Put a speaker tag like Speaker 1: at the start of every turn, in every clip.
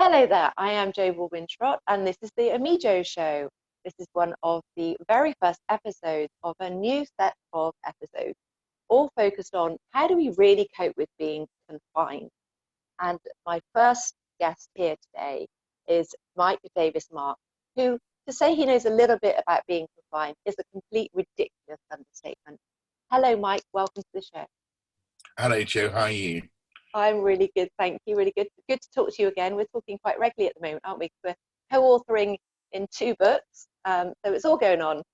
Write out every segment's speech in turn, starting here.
Speaker 1: Hello there, I am Jo Baldwin-Trott and this is the Amijo Show. This is one of the very first episodes of a new set of episodes, all focused on how do we really cope with being confined. And my first guest here today is Mike Davis-Mark, who, to say he knows a little bit about being confined is a complete ridiculous understatement. Hello, Mike, welcome to the show.
Speaker 2: Hello, Jo, how are you?
Speaker 1: I'm really good, thank you. Really good. Good to talk to you again. We're talking quite regularly at the moment, aren't we? We're co-authoring in 2 books, so it's all going on.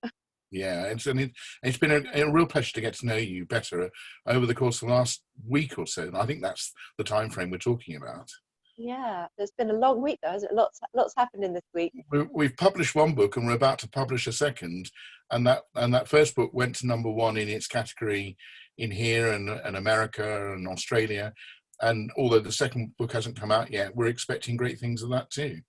Speaker 2: Yeah, it's been a real pleasure to get to know you better over the course of the last week or so. And I think that's the time frame we're talking about.
Speaker 1: Yeah, there's been a long week though, hasn't it? Lots happened in this week.
Speaker 2: We've published 1 book and we're about to publish a second, and that first book went to #1 in its category in here and America and Australia. And although the second book hasn't come out yet, we're expecting great things of that too.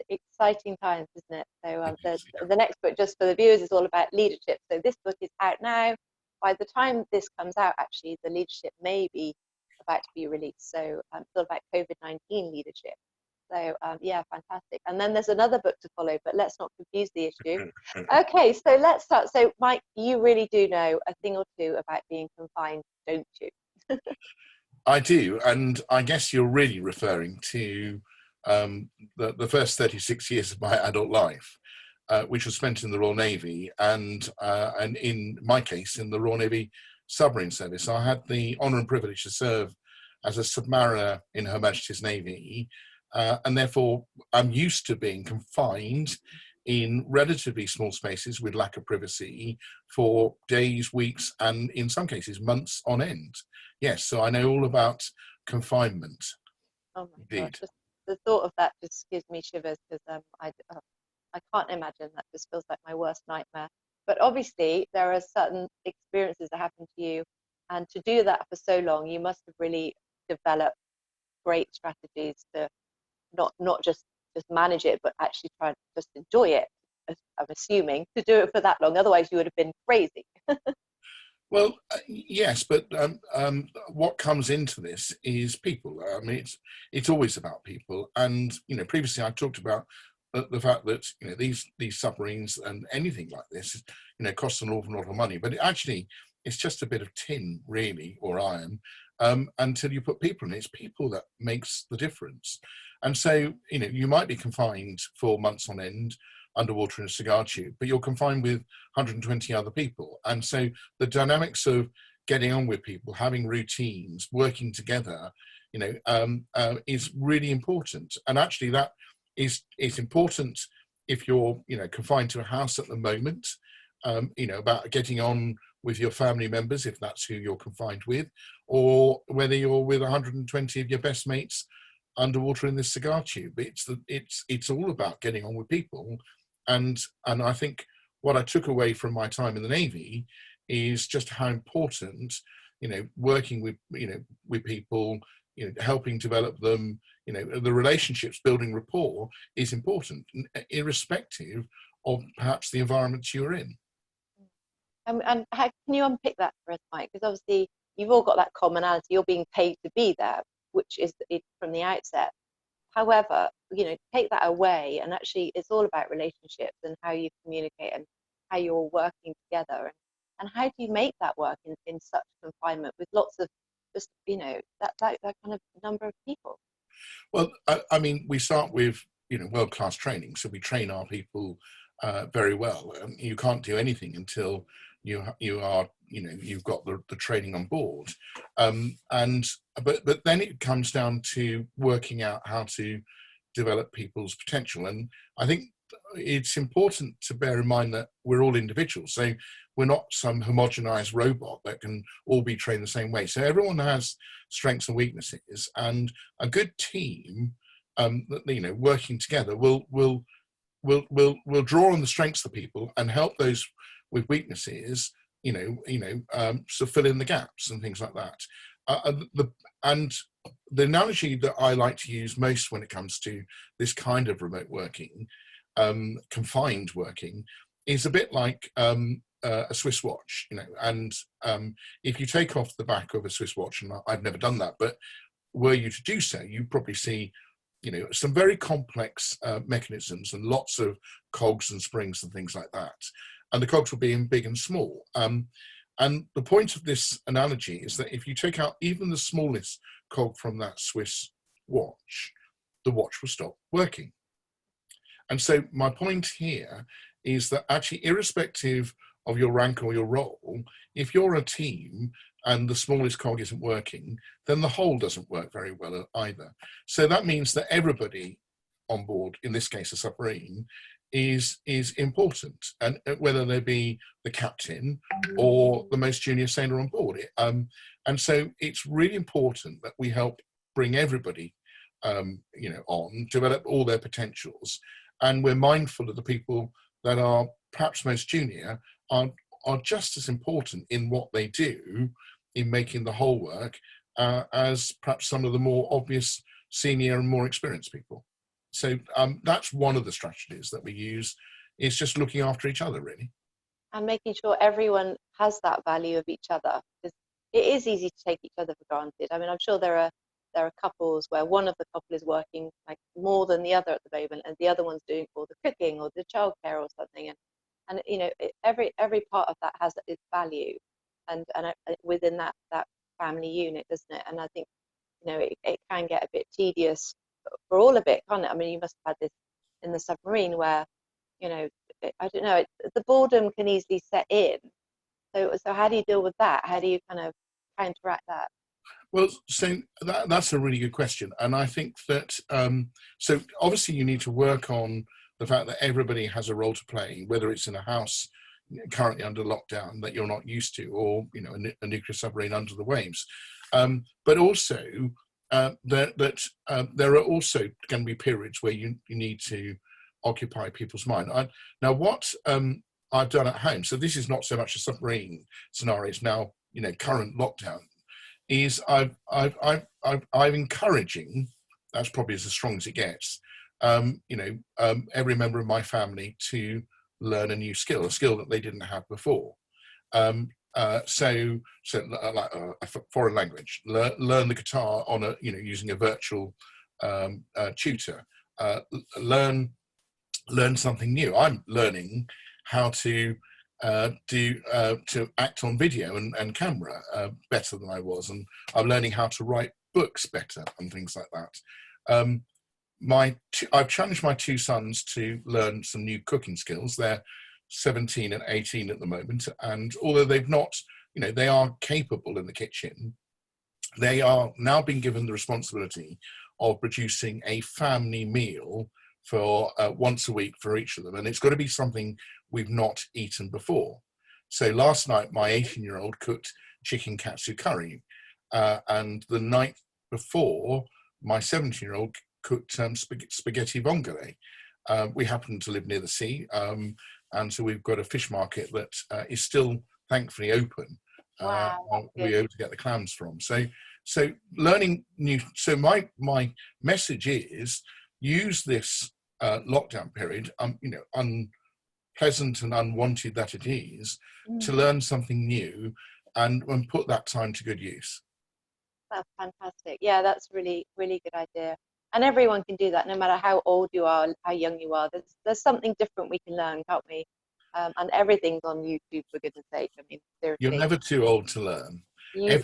Speaker 1: Exciting times, isn't it? So the next book, just for the viewers, is all about leadership. So this book is out now. By the time this comes out, actually, the leadership may be about to be released. So it's all about COVID-19 leadership. So yeah, fantastic. And then there's another book to follow, but let's not confuse the issue. Okay, so let's start. So Mike, you really do know a thing or two about being confined, don't you?
Speaker 2: I do, and I guess you're really referring to the first 36 years of my adult life, which was spent in the Royal Navy, and in my case, in the Royal Navy submarine service. I had the honour and privilege to serve as a submariner in Her Majesty's Navy, and therefore I'm used to being confined in relatively small spaces with lack of privacy for days, weeks, and in some cases months on end. Yes, so I know all about confinement.
Speaker 1: Oh my gosh, the thought of that just gives me shivers because I can't imagine. That just feels like my worst nightmare. But obviously there are certain experiences that happen to you, and to do that for so long, you must have really developed great strategies to not just manage it, but actually try and just enjoy it. I'm assuming to do it for that long, otherwise you would have been crazy.
Speaker 2: Well, yes, but what comes into this is people. I mean, it's always about people. And previously I talked about the fact that these submarines and anything like this, costs an awful lot of money. But it's just a bit of tin, really, or iron, until you put people in it. It's people that makes the difference. And so, you might be confined for months on end underwater in a cigar tube, but you're confined with 120 other people. And so the dynamics of getting on with people, having routines, working together, is really important. And actually that is important if you're, confined to a house at the moment, about getting on with your family members, if that's who you're confined with, or whether you're with 120 of your best mates underwater in this cigar tube. It's all about getting on with people. And I think what I took away from my time in the Navy is just how important, working with people, helping develop them, the relationships, building rapport is important, irrespective of perhaps the environment you're in.
Speaker 1: And how can you unpick that for us, Mike? Because obviously you've all got that commonality. You're being paid to be there, which is it from the outset. However, take that away, and actually it's all about relationships and how you communicate and how you're working together, and how do you make that work in such confinement with lots of just that kind of number of people.
Speaker 2: Well, I mean, we start with world-class training, so we train our people very well. You can't do anything until you are you've got the training on board, but then it comes down to working out how to develop people's potential. And I think it's important to bear in mind that we're all individuals, so we're not some homogenized robot that can all be trained the same way. So everyone has strengths and weaknesses, and a good team working together will draw on the strengths of the people and help those with weaknesses, so fill in the gaps and things like that. And the analogy that I like to use most when it comes to this kind of remote working, confined working, is a bit like a Swiss watch, and if you take off the back of a Swiss watch, and I've never done that, but were you to do so, you probably see some very complex mechanisms and lots of cogs and springs and things like that. And the cogs will be in big and small. And the point of this analogy is that if you take out even the smallest cog from that Swiss watch, the watch will stop working. And so my point here is that actually, irrespective of your rank or your role, if you're a team and the smallest cog isn't working, then the whole doesn't work very well either. So that means that everybody on board, in this case a submarine, is important, and whether they be the captain or the most junior sailor on board it. And so it's really important that we help bring everybody on, develop all their potentials, and we're mindful of the people that are perhaps most junior are just as important in what they do in making the whole work as perhaps some of the more obvious senior and more experienced people. So that's one of the strategies that we use, is just looking after each other, really.
Speaker 1: And making sure everyone has that value of each other, because it is easy to take each other for granted. I mean, I'm sure there are couples where one of the couple is working like more than the other at the moment, and the other one's doing all the cooking or the childcare or something, and every part of that has its value, and within that family unit, doesn't it? And I think it can get a bit tedious for all of it, can't it? I mean, you must have had this in the submarine where I don't know, the boredom can easily set in. So how do you deal with that? How do you kind of counteract that?
Speaker 2: Well, so that's a really good question. And I think that, so obviously you need to work on the fact that everybody has a role to play, whether it's in a house currently under lockdown that you're not used to, or, a nuclear submarine under the waves. But also there are also going to be periods where you need to occupy people's mind. Now, what I've done at home, so this is not so much a submarine scenario, it's now, current lockdown, is I'm encouraging, that's probably as strong as it gets, every member of my family to learn a new skill, a skill that they didn't have before. So like a foreign language, learn the guitar on using a virtual tutor, learn something new. I'm learning how to act on video and camera better than I was, and I'm learning how to write books better and things like that. I've challenged my two sons to learn some new cooking skills. They're 17 and 18 at the moment, and although they've not, they are capable in the kitchen, they are now being given the responsibility of producing a family meal for once a week for each of them, and it's got to be something we've not eaten before. So last night my 18-year-old cooked chicken katsu curry, and the night before my 17-year-old cooked spaghetti vongole. We happen to live near the sea, and so we've got a fish market that is still thankfully open.
Speaker 1: Wow,
Speaker 2: we're able to get the clams from. So learning new. So my message is, use this lockdown period, unpleasant and unwanted that it is, to learn something new and put that time to good use.
Speaker 1: That's fantastic. Yeah, that's really, really good idea. And everyone can do that, no matter how old you are, how young you are. There's something different we can learn, can't we? And everything's on YouTube, for goodness sake. I mean, seriously.
Speaker 2: You're never too old to learn.
Speaker 1: You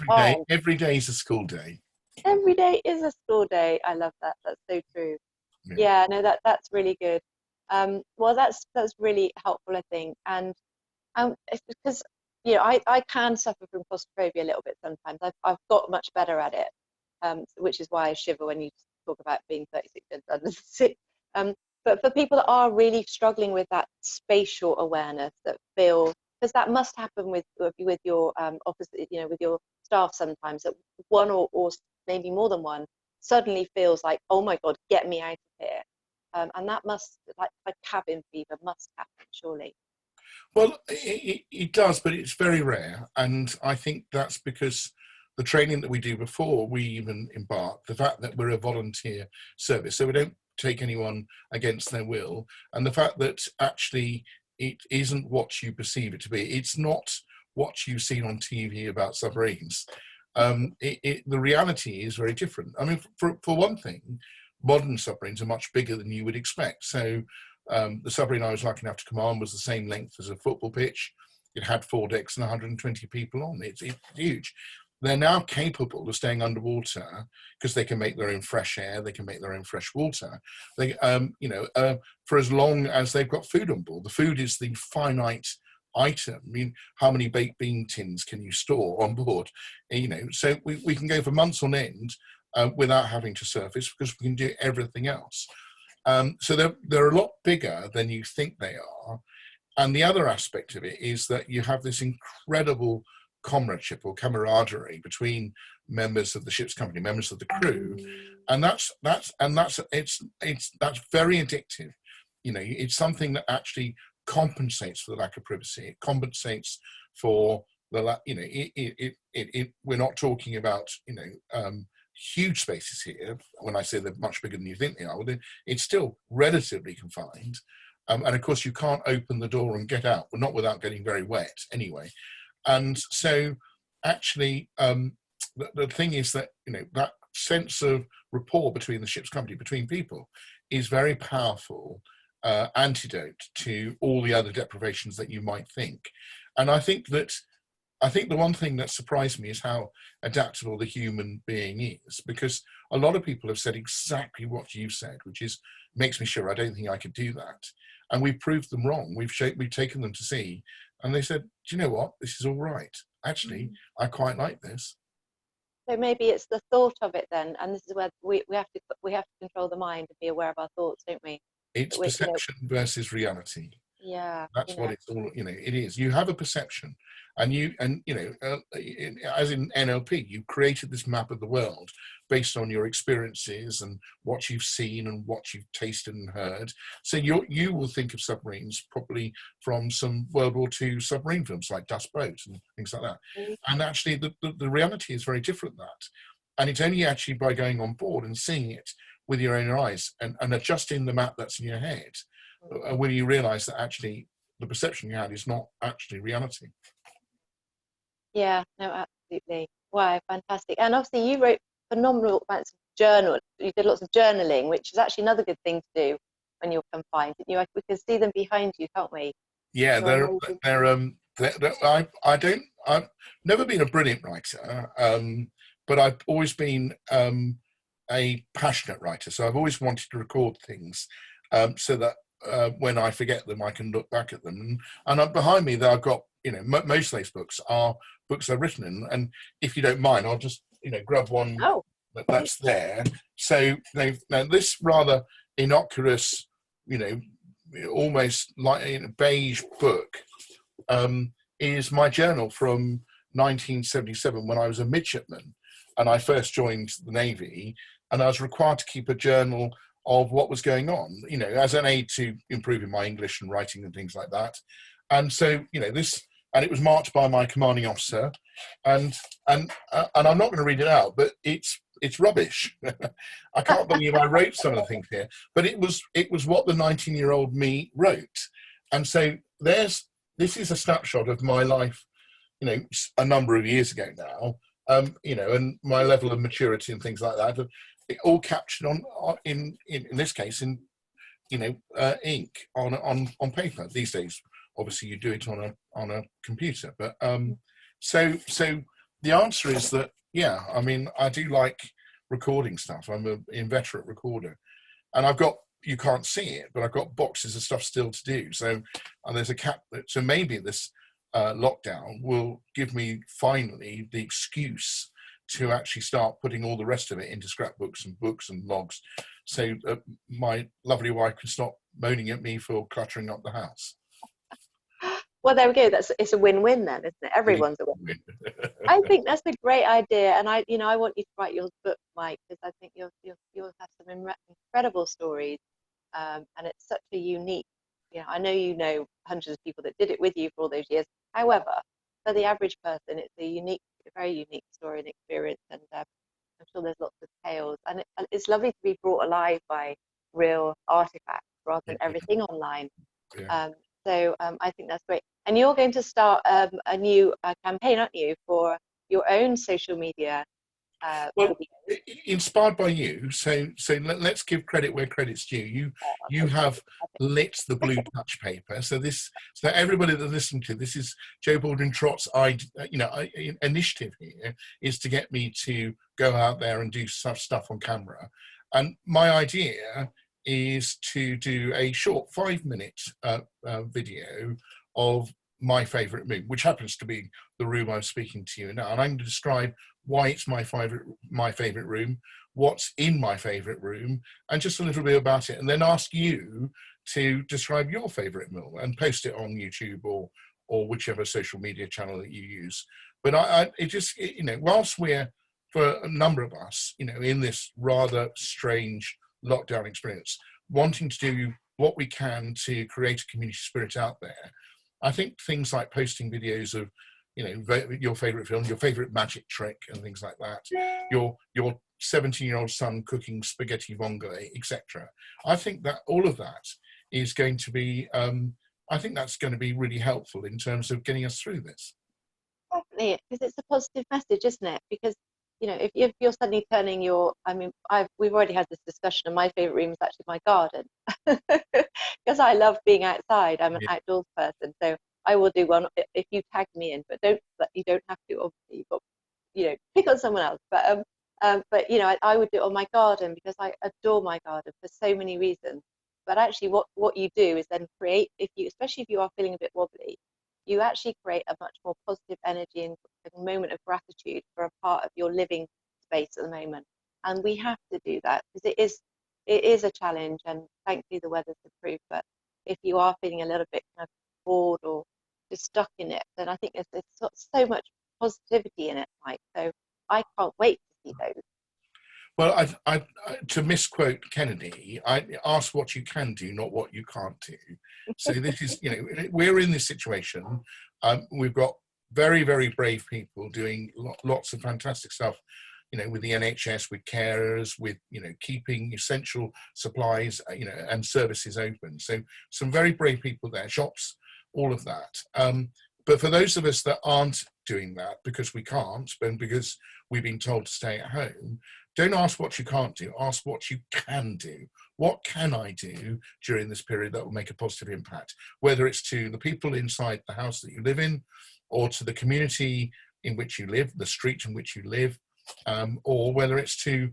Speaker 2: Every day is a school day.
Speaker 1: Every day is a school day. I love that. That's so true. Yeah, no, that's really good. Well, that's really helpful, I think. And it's because I can suffer from claustrophobia a little bit sometimes. I've got much better at it, which is why I shiver when you talk about being 36 and under 6. But for people that are really struggling with that spatial awareness, that feel, because that must happen with your office, with your staff sometimes, that one or maybe more than one suddenly feels like, oh my God, get me out of here. And that must, like cabin fever, must happen, surely.
Speaker 2: Well, it does, but it's very rare. And I think that's because the training that we do before we even embark, the fact that we're a volunteer service, so we don't take anyone against their will, and the fact that actually it isn't what you perceive it to be. It's not what you've seen on TV about submarines. The reality is very different. I mean, for one thing, modern submarines are much bigger than you would expect. So the submarine I was lucky enough to command was the same length as a football pitch. It had 4 decks and 120 people on. It's huge. They're now capable of staying underwater because they can make their own fresh air, they can make their own fresh water. They, for as long as they've got food on board. The food is the finite item. I mean, how many baked bean tins can you store on board? So we can go for months on end without having to surface because we can do everything else. So they're a lot bigger than you think they are. And the other aspect of it is that you have this incredible comradeship or camaraderie between members of the ship's company, members of the crew, and that's very addictive. It's something that actually compensates for the lack of privacy. It compensates for the we're not talking about huge spaces here. When I say they're much bigger than you think they are, well, it's still relatively confined. And of course, you can't open the door and get out, well, not without getting very wet anyway. And so actually, the thing is that, that sense of rapport between the ship's company, between people, is very powerful antidote to all the other deprivations that you might think. And I think the one thing that surprised me is how adaptable the human being is, because a lot of people have said exactly what you said, which is, makes me sure I don't think I could do that. And we've proved them wrong. We've taken them to sea, and they said, do you know what? This is all right. Actually, I quite like this.
Speaker 1: So maybe it's the thought of it then, and this is where we have to control the mind and be aware of our thoughts, don't we?
Speaker 2: It's perception versus reality.
Speaker 1: Yeah,
Speaker 2: that's what it's all. It is. You have a perception, and as in NLP, you created this map of the world based on your experiences and what you've seen and what you've tasted and heard. So you will think of submarines probably from some World War II submarine films like Dust Boat and things like that. And actually, the reality is very different than that. And it's only actually by going on board and seeing it with your own eyes and adjusting the map that's in your head when you realize that actually the perception you had is not actually reality.
Speaker 1: Yeah, no, absolutely. Wow, fantastic. And obviously you wrote phenomenal amounts of journal. You did lots of journaling, which is actually another good thing to do when you're confined. We can see them behind you, can't we?
Speaker 2: Yeah, I've never been a brilliant writer, but I've always been a passionate writer. So I've always wanted to record things so that when I forget them, I can look back at them. And behind me, there I've got, most of those books are books I've written in. And if you don't mind, I'll just, grab one that's there. So now this rather innocuous, almost like a beige book is my journal from 1977 when I was a midshipman and I first joined the Navy, and I was required to keep a journal of what was going on, as an aid to improving my English and writing and things like that. And so, and it was marked by my commanding officer, and I'm not going to read it out, but it's rubbish. I can't believe I wrote some of the things here, but it was what the 19-year-old me wrote. And so this is a snapshot of my life, a number of years ago now, and my level of maturity and things like that. It all captured in this case in ink on paper. These days, obviously, you do it on a computer. But so the answer is that I do like recording stuff. I'm an inveterate recorder, and you can't see it, but I've got boxes of stuff still to do. So there's a cap. So maybe this lockdown will give me finally the excuse to actually start putting all the rest of it into scrapbooks and books and logs, so my lovely wife can stop moaning at me for cluttering up the house.
Speaker 1: Well, there we go. It's a win-win then, isn't it? Everyone's a win. I think that's a great idea, and I want you to write your book, Mike, because I think you'll have some incredible stories, and it's such a unique. I know hundreds of people that did it with you for all those years. However, for the average person, it's a very unique story and experience, and I'm sure there's lots of tales, and it's lovely to be brought alive by real artifacts rather than everything online.
Speaker 2: Yeah.
Speaker 1: So I think that's great. And you're going to start a new campaign, aren't you, for your own social media videos?
Speaker 2: inspired by you, so let's give credit where credit's due. You have lit the blue touch paper. So everybody that listened to this is Joe Baldwin Trott's initiative here is to get me to go out there and do stuff on camera. And my idea is to do a short 5-minute video of my favorite room, which happens to be the room I'm speaking to you now. And I'm going to describe why it's my favorite room, what's in my favorite room, and just a little bit about it. And then ask you to describe your favorite meal and post it on YouTube or whichever social media channel that you use. But whilst we're, for a number of us, in this rather strange lockdown experience, wanting to do what we can to create a community spirit out there, I think things like posting videos of, your favorite film, your favorite magic trick and things like that, your 17-year-old son cooking spaghetti vongole, etc. I think that all of that is going to be, I think that's going to be really helpful in terms of getting us through this.
Speaker 1: Definitely, because it's a positive message, isn't it? Because if you're suddenly turning we've already had this discussion, and my favorite room is actually my garden, because I love being outside. I'm an outdoors person, so I will do one if you tag me in, but you don't have to. Obviously, you've got pick on someone else. But I would do it on my garden because I adore my garden for so many reasons. But actually, what you do is then create, especially if you are feeling a bit wobbly, you actually create a much more positive energy and a moment of gratitude for a part of your living space at the moment. And we have to do that because it is a challenge, and thankfully the weather's improved. But if you are feeling a little bit kind of bored or just stuck in it, then I think there's so much positivity in it, Mike. So I can't wait to see those.
Speaker 2: Well, to misquote Kennedy, I ask what you can do, not what you can't do. So this is, we're in this situation. We've got very, very brave people doing lots of fantastic stuff, with the NHS, with carers, with, keeping essential supplies, and services open. So some very brave people there, shops, all of that. But for those of us that aren't doing that because we can't, and because we've been told to stay at home, don't ask what you can't do, ask what you can do. What can I do during this period that will make a positive impact? Whether it's to the people inside the house that you live in, or to the community in which you live, the street in which you live, or whether it's to,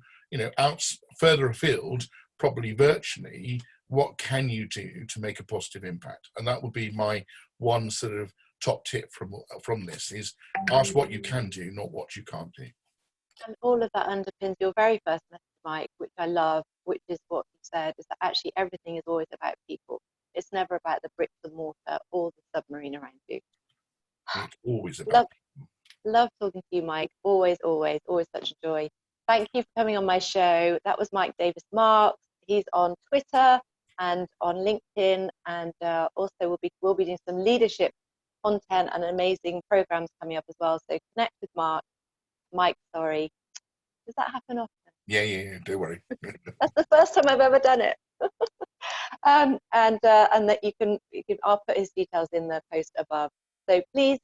Speaker 2: out further afield, probably virtually, what can you do to make a positive impact? And that would be my one sort of top tip from this, is ask what you can do, not what you can't do.
Speaker 1: And all of that underpins your very first message, Mike, which I love, which is what you said, is that actually everything is always about people. It's never about the bricks and mortar or the submarine around you.
Speaker 2: It's always about people.
Speaker 1: Love talking to you, Mike. Always, always, always such a joy. Thank you for coming on my show. That was Mike Davis Marks. He's on Twitter and on LinkedIn, and also we'll be doing some leadership content and amazing programs coming up as well. So connect with Mike, sorry. Does that happen often?
Speaker 2: Yeah, don't worry.
Speaker 1: That's the first time I've ever done it. And that I'll put his details in the post above. So please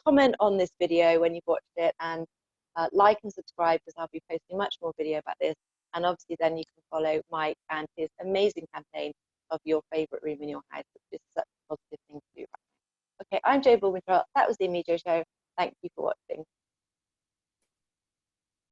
Speaker 1: comment on this video when you've watched it, and like and subscribe, because I'll be posting much more video about this. And obviously then you can follow Mike and his amazing campaign of your favorite room in your house, which is such a positive thing to do right now. Okay, I'm Jo Baldwin. That was the Amijo Show. Thank you for watching.